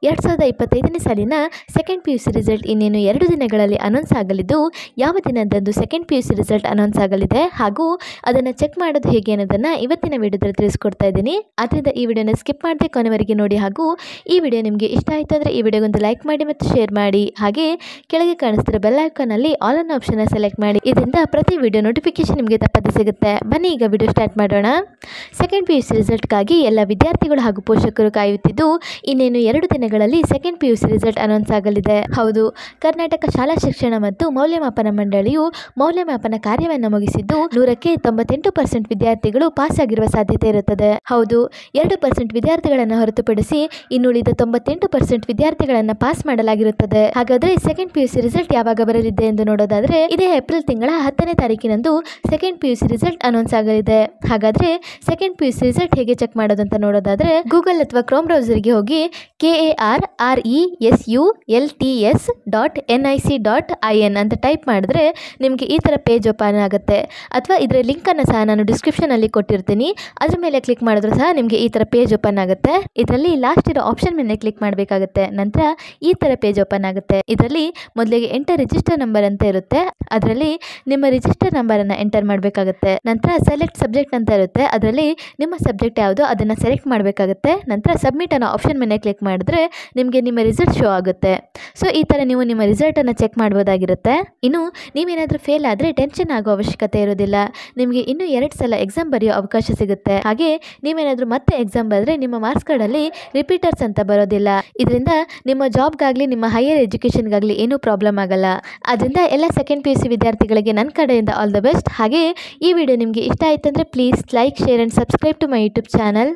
2025ನೇ ಸಾಲಿನ second P U C result ಇನ್ನೇನು 2 ದಿನಗಳಲ್ಲಿ ಅನೌನ್ಸ್ ಆಗಲಿದ್ದು, ಯಾವ ದಿನದಂದು second P U C result announce ಆಗಲಿದೆ ಹಾಗೂ ಅದನ್ನು ಚೆಕ್ ಮಾಡೋದು ಹೇಗೆ ಅನ್ನೋದನ್ನು ಇವತ್ತಿನ ವಿಡಿಯೋದಲ್ಲಿ ತಿಳಿಸ್ಕೊಡ್ತಾ ಇದ್ದೀನಿ. ಆದ್ದರಿಂದ ಈ ವಿಡಿಯೋನ ಸ್ಕಿಪ್ ಮಾಡದೆ ಕೊನೆವರೆಗೆ ನೋಡಿ ಹಾಗೂ ಈ ವಿಡಿಯೋ ನಿಮಗೆ ಇಷ್ಟ ಆಯಿತು ಅಂದರೆ ಈ ವಿಡಿಯೋಗೊಂದು ಲೈಕ್ ಮಾಡಿ ಮತ್ತು ಶೇರ್ ಮಾಡಿ. ಹಾಗೆ ಕೆಳಗೆ ಕಾಣಿಸ್ತಿರೋ ಬೆಲ್ ಐಕಾನಲ್ಲಿ ಆಲ್ ಅನ್ನೋ ಆಪ್ಷನ್ನ ಸೆಲೆಕ್ಟ್ ಮಾಡಿ. ಇದರಿಂದ ಪ್ರತಿ ವಿಡಿಯೋ ನೋಟಿಫಿಕೇಶನ್ ನಿಮಗೆ ತಪ್ಪದೆ ಸಿಗುತ್ತೆ. ಬನ್ನಿ ಈಗ ವಿಡಿಯೋ ಸ್ಟಾರ್ಟ್ ಮಾಡೋಣ. ಸೆಕೆಂಡ್ ಪಿ ಯು ಸಿ ರಿಸಲ್ಟ್ಗಾಗಿ ಎಲ್ಲ ವಿದ್ಯಾರ್ಥಿಗಳು ಹಾಗೂ ಪೋಷಕರು ಕಾಯುತ್ತಿದ್ದು, ಇನ್ನೇನು 2 ದಿನಗಳಲ್ಲಿ second P U C result announce ಆಗಲಿದೆ. ಹೌದು, ಕರ್ನಾಟಕ ಶಾಲಾ ಶಿಕ್ಷಣ ಮತ್ತು ಮೌಲ್ಯಮಾಪನ ಮಂಡಳಿಯು ಮೌಲ್ಯಮಾಪನ ಕಾರ್ಯವನ್ನು ಮುಗಿಸಿದ್ದು 100ಕ್ಕೆ 98% ವಿದ್ಯಾರ್ಥಿಗಳು ಪಾಸ್ ಆಗಿರುವ ಸಾಧ್ಯತೆ ಇರುತ್ತದೆ. ಹೌದು, 2% ವಿದ್ಯಾರ್ಥಿಗಳನ್ನು ಹೊರತುಪಡಿಸಿ ಇನ್ನುಳಿದ 98% ವಿದ್ಯಾರ್ಥಿಗಳನ್ನು ಪಾಸ್ ಮಾಡಲಾಗಿರುತ್ತದೆ. ಹಾಗಾದ್ರೆ second P U C result ಯಾವಾಗ ಬರಲಿದೆ ಎಂದು ನೋಡೋದಾದ್ರೆ, ಇದೇ ಏಪ್ರಿಲ್ ತಿಂಗಳ 10ನೇ ತಾರೀಕಿನಂದು second P U C result announce ಆಗಲಿದೆ. ಹಾಗಾದ್ರೆ second P U C result ಹೇಗೆ ಚೆಕ್ ಮಾಡೋದಂತ ನೋಡೋದಾದ್ರೆ, ಗೂಗಲ್ ಅಥವಾ ಕ್ರೋಮ್ ಬ್ರೌಸರ್ಗೆ ಹೋಗಿ KARRESULTS.nic.in ಅಂತ ಟೈಪ್ ಮಾಡಿದ್ರೆ ನಿಮಗೆ ಈ ಥರ ಪೇಜ್ ಓಪನ್ ಆಗುತ್ತೆ. ಅಥವಾ ಇದರ ಲಿಂಕನ್ನು ಸಹ ನಾನು ಡಿಸ್ಕ್ರಿಪ್ಷನಲ್ಲಿ ಕೊಟ್ಟಿರ್ತೀನಿ, ಅದ್ರ ಮೇಲೆ ಕ್ಲಿಕ್ ಮಾಡಿದ್ರು ಸಹ ನಿಮಗೆ ಈ ಥರ ಪೇಜ್ ಓಪನ್ ಆಗುತ್ತೆ. ಇದರಲ್ಲಿ ಲಾಸ್ಟ್ ಇರೋ ಆಪ್ಷನ್ ಮೇಲೆ ಕ್ಲಿಕ್ ಮಾಡಬೇಕಾಗುತ್ತೆ. ನಂತರ ಈ ಥರ ಪೇಜ್ ಓಪನ್ ಆಗುತ್ತೆ. ಇದರಲ್ಲಿ ಮೊದಲಿಗೆ ಎಂಟರ್ ರಿಜಿಸ್ಟರ್ ನಂಬರ್ ಅಂತ ಇರುತ್ತೆ, ಅದರಲ್ಲಿ ನಿಮ್ಮ ರಿಜಿಸ್ಟರ್ ನಂಬರನ್ನು ಎಂಟರ್ ಮಾಡಬೇಕಾಗುತ್ತೆ. ನಂತರ ಸೆಲೆಕ್ಟ್ ಸಬ್ಜೆಕ್ಟ್ ಅಂತ ಇರುತ್ತೆ, ಅದರಲ್ಲಿ ನಿಮ್ಮ ಸಬ್ಜೆಕ್ಟ್ ಯಾವುದೋ ಅದನ್ನು ಸೆಲೆಕ್ಟ್ ಮಾಡಬೇಕಾಗುತ್ತೆ. ನಂತರ ಸಬ್ಮಿಟ್ ಅನ್ನೋ ಆಪ್ಷನ್ ಮೇಲೆ ಕ್ಲಿಕ್ ಮಾಡಿದ್ರೆ ನಿಮಗೆ ನಿಮ್ಮ ರಿಸಲ್ಟ್ ಶೋ ಆಗುತ್ತೆ. ಸೊ ಈ ಥರ ನೀವು ನಿಮ್ಮ ರಿಸಲ್ಟನ್ನು ಚೆಕ್ ಮಾಡ್ಬೋದಾಗಿರುತ್ತೆ. ಇನ್ನು ನೀವೇನಾದರೂ ಫೇಲ್ ಆದರೆ ಟೆನ್ಷನ್ ಆಗೋ ಅವಶ್ಯಕತೆ ಇರೋದಿಲ್ಲ. ನಿಮಗೆ ಇನ್ನೂ 2 ಸಲ ಎಕ್ಸಾಮ್ ಬರೆಯೋ ಅವಕಾಶ ಸಿಗುತ್ತೆ. ಹಾಗೆ ನೀವೇನಾದರೂ ಮತ್ತೆ ಎಕ್ಸಾಮ್ ಬರೆದ್ರೆ ನಿಮ್ಮ ಮಾರ್ಕ್ಸ್ ಕಾರ್ಡಲ್ಲಿ ರಿಪೀಟರ್ಸ್ ಅಂತ ಬರೋದಿಲ್ಲ. ಇದರಿಂದ ನಿಮ್ಮ ಜಾಬ್ಗಾಗಲಿ ನಿಮ್ಮ ಹೈಯರ್ ಎಜುಕೇಷನ್ಗಾಗಲಿ ಏನೂ ಪ್ರಾಬ್ಲಮ್ ಆಗಲ್ಲ. ಆದ್ದರಿಂದ ಎಲ್ಲ ಸೆಕೆಂಡ್ ಪಿ ಯು ಸಿ ವಿದ್ಯಾರ್ಥಿಗಳಿಗೆ ನನ್ನ ಕಡೆಯಿಂದ ಆಲ್ ದ ಬೆಸ್ಟ್. ಹಾಗೆ ಈ ವಿಡಿಯೋ ನಿಮಗೆ ಇಷ್ಟ ಆಯಿತು ಅಂದರೆ please like, share and subscribe to my YouTube channel.